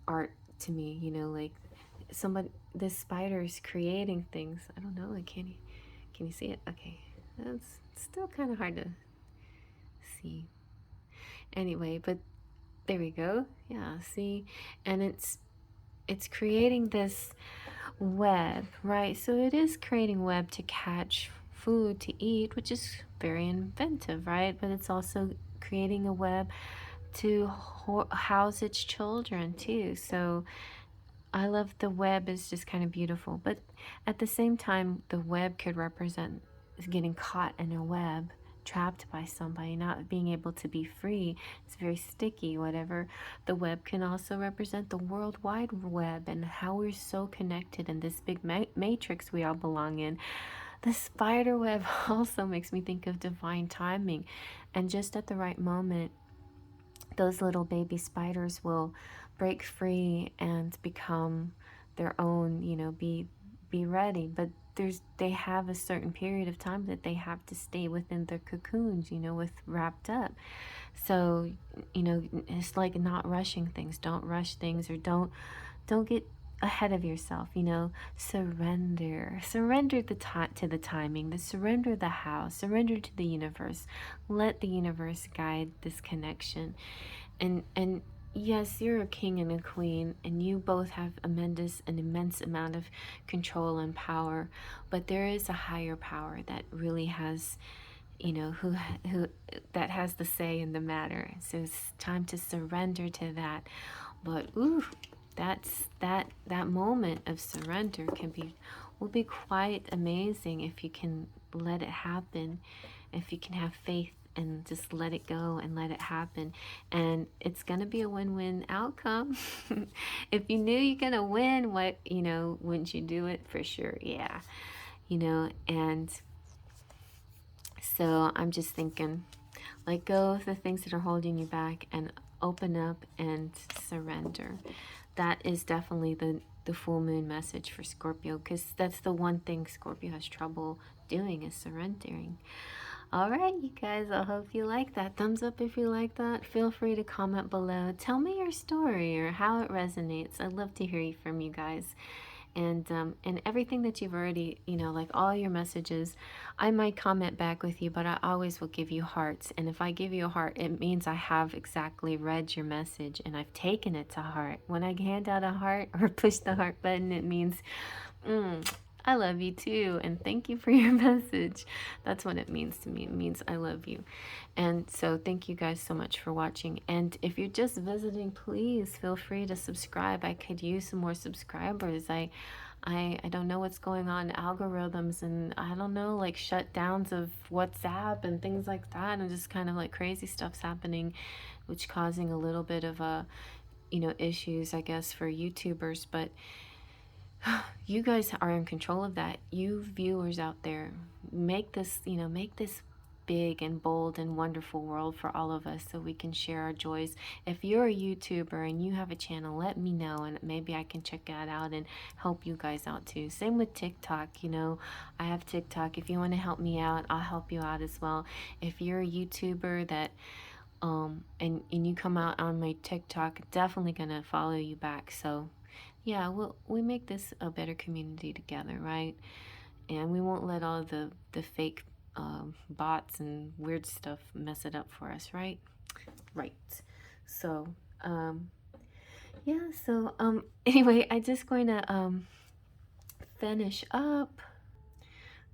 art to me, you know, like somebody, this spider is creating things. I don't know, like, can you see it? Okay, that's still kind of hard to see. Anyway, but there we go. Yeah, see, and it's creating this web, right? So it is creating web to catch food to eat, which is very inventive, right? But it's also creating a web to house its children too. So I love the web is just kind of beautiful, but at the same time, the web could represent getting caught in a web, trapped by somebody, not being able to be free. It's very sticky, whatever. The web can also represent the World Wide Web and how we're so connected in this big matrix we all belong in. The spider web also makes me think of divine timing, and just at the right moment, those little baby spiders will break free and become their own, you know, be ready. But they have a certain period of time that they have to stay within their cocoons, you know, with wrapped up. So, you know, it's like not rushing things. Don't rush things, or don't get ahead of yourself, you know. Surrender the to the timing, the surrender the house, surrender to the universe. Let the universe guide this connection. And yes, you're a king and a queen, and you both have an immense amount of control and power, but there is a higher power that really has, you know, who that has the say in the matter. So it's time to surrender to that. But ooh, that moment of surrender will be quite amazing if you can let it happen, if you can have faith and just let it go and let it happen. And it's going to be a win-win outcome. If you knew you're going to win, what, you know, wouldn't you do it? For sure. Yeah. You know, and so I'm just thinking, let go of the things that are holding you back and open up and surrender. That is definitely the full moon message for Scorpio, because that's the one thing Scorpio has trouble doing, is surrendering. All right, you guys, I hope you like that. Thumbs up if you like that. Feel free to comment below. Tell me your story or how it resonates. I'd love to hear from you guys. And everything that you've already, you know, like all your messages, I might comment back with you, but I always will give you hearts. And if I give you a heart, it means I have exactly read your message and I've taken it to heart. When I hand out a heart or push the heart button, it means, I love you too, and thank you for your message. That's what it means to me. It means I love you. And so thank you guys so much for watching. And if you're just visiting, please feel free to subscribe. I could use some more subscribers. I don't know what's going on, algorithms, and I don't know, like shutdowns of WhatsApp and things like that, and just kind of like crazy stuff's happening, which causing a little bit of you know, issues, I guess, for YouTubers. But you guys are in control of that. You viewers out there, make this, you know, make this big and bold and wonderful world for all of us, so we can share our joys. If you're a YouTuber and you have a channel, let me know, and maybe I can check that out and help you guys out too. Same with TikTok, you know, I have TikTok. If you want to help me out, I'll help you out as well. If you're a YouTuber that and you come out on my TikTok, definitely gonna follow you back. So yeah, we make this a better community together, right? And we won't let all the fake bots and weird stuff mess it up for us, right? Right. So yeah, so anyway, I just going to finish up.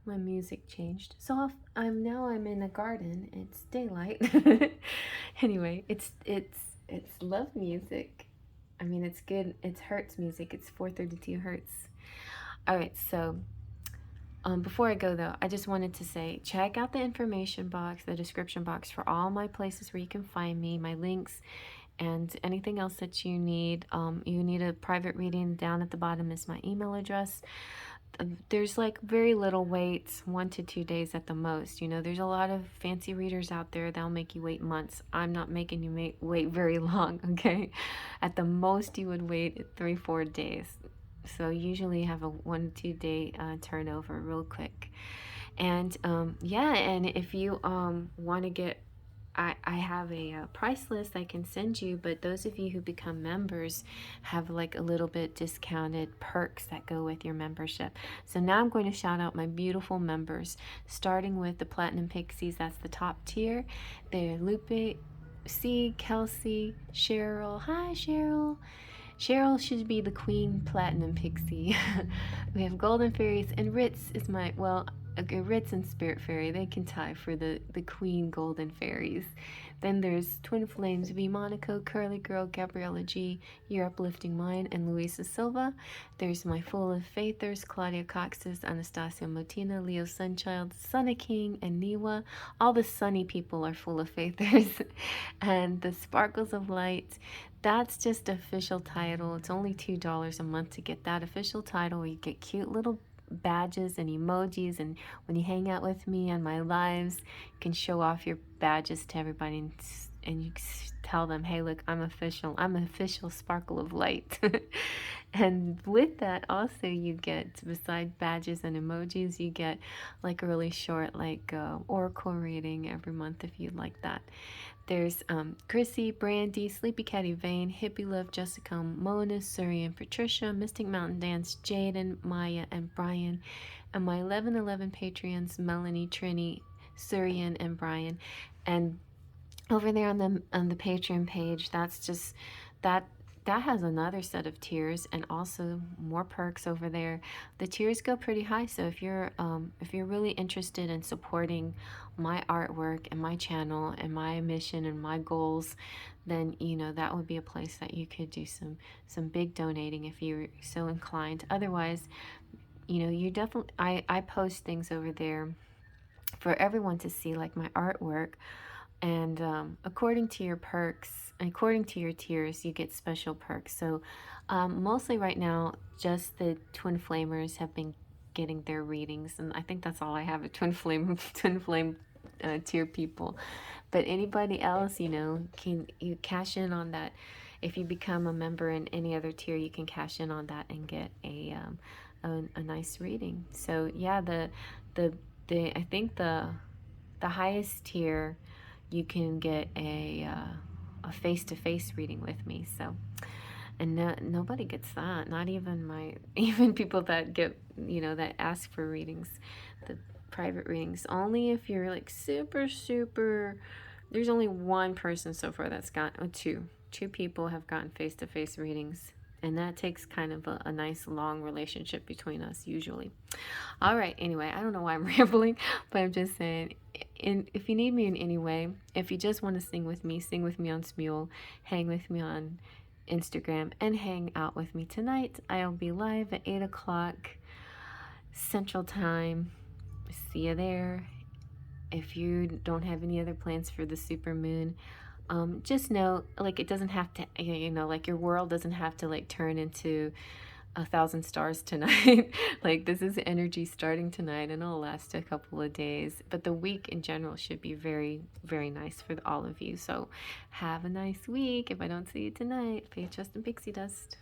My music changed, so I'm in a garden. It's daylight. Anyway, it's love music. I mean, it's good. It's Hertz music. It's 432 Hertz. All right, so before I go though, I just wanted to say, check out the information box, the description box, for all my places where you can find me, my links, and anything else that you need. You need a private reading, down at the bottom is my email address. There's like very little waits, 1 to 2 days at the most. You know, there's a lot of fancy readers out there that'll make you wait months. I'm not making you wait very long, okay? At the most, you would wait 3-4 days. So usually you have a 1 to 2 day turnover real quick. And yeah, and if you want to get I have a price list I can send you, but those of you who become members have like a little bit discounted perks that go with your membership. So now I'm going to shout out my beautiful members, starting with the Platinum Pixies. That's the top tier. They're Lupe, C, Kelsey, Cheryl. Hi, Cheryl. Cheryl should be the Queen Platinum Pixie. We have Golden Fairies, and Ritz is my, well, okay, Ritz and Spirit Fairy, they can tie for the Queen Golden Fairies. Then there's Twin Flames, V Monaco, Curly Girl, Gabriella G, Your Uplifting Mind, and Luisa Silva. There's my Full of Faithers, Claudia Coxes, Anastasia Motina, Leo Sunchild, Sunny King, and Niwa. All the sunny people are Full of Faithers. And the Sparkles of Light, that's just official title. It's only $2 a month to get that official title. You get cute little badges and emojis, and when you hang out with me on my lives, you can show off your badges to everybody, and you tell them, hey, look, I'm official. I'm an official Sparkle of Light. And with that also you get, besides badges and emojis, you get like a really short like oracle reading every month if you'd like that. There's Chrissy, Brandy, Sleepy Catty Vane, Hippie Love, Jessica, Mona, Suri, and Patricia, Mystic Mountain Dance, Jaden, Maya, and Brian. And my 1111 Patreons, Melanie, Trini, Surian, and Brian. And over there on the Patreon page, that's just that has another set of tiers and also more perks over there. The tiers go pretty high, so if you're really interested in supporting my artwork and my channel and my mission and my goals, then you know that would be a place that you could do some big donating if you're so inclined. Otherwise, you know, you definitely, I post things over there for everyone to see, like my artwork. And according to your perks, according to your tiers, you get special perks. So mostly right now, just the Twin Flamers have been getting their readings, and I think that's all I have, a Twin Flame tier people. But anybody else, you know, can you cash in on that? If you become a member in any other tier, you can cash in on that and get a nice reading. So yeah, the I think the highest tier, you can get a face-to-face reading with me. So, and nobody gets that, not even even people that get, you know, that ask for readings, the private readings. Only if you're like super, there's only one person so far that's got, oh, two people have gotten face-to-face readings, and that takes kind of a nice long relationship between us usually. All right, anyway, I don't know why I'm rambling, but I'm just saying, if you need me in any way, if you just want to sing with me on Smule, hang with me on Instagram, and hang out with me tonight. I'll be live at 8 o'clock Central Time. See you there. If you don't have any other plans for the supermoon, just know, like, it doesn't have to, you know, like your world doesn't have to like turn into 1,000 stars tonight. Like, this is energy starting tonight, and it'll last a couple of days, but the week in general should be very, very nice for all of you. So have a nice week. If I don't see you tonight, faith, trust, and pixie dust.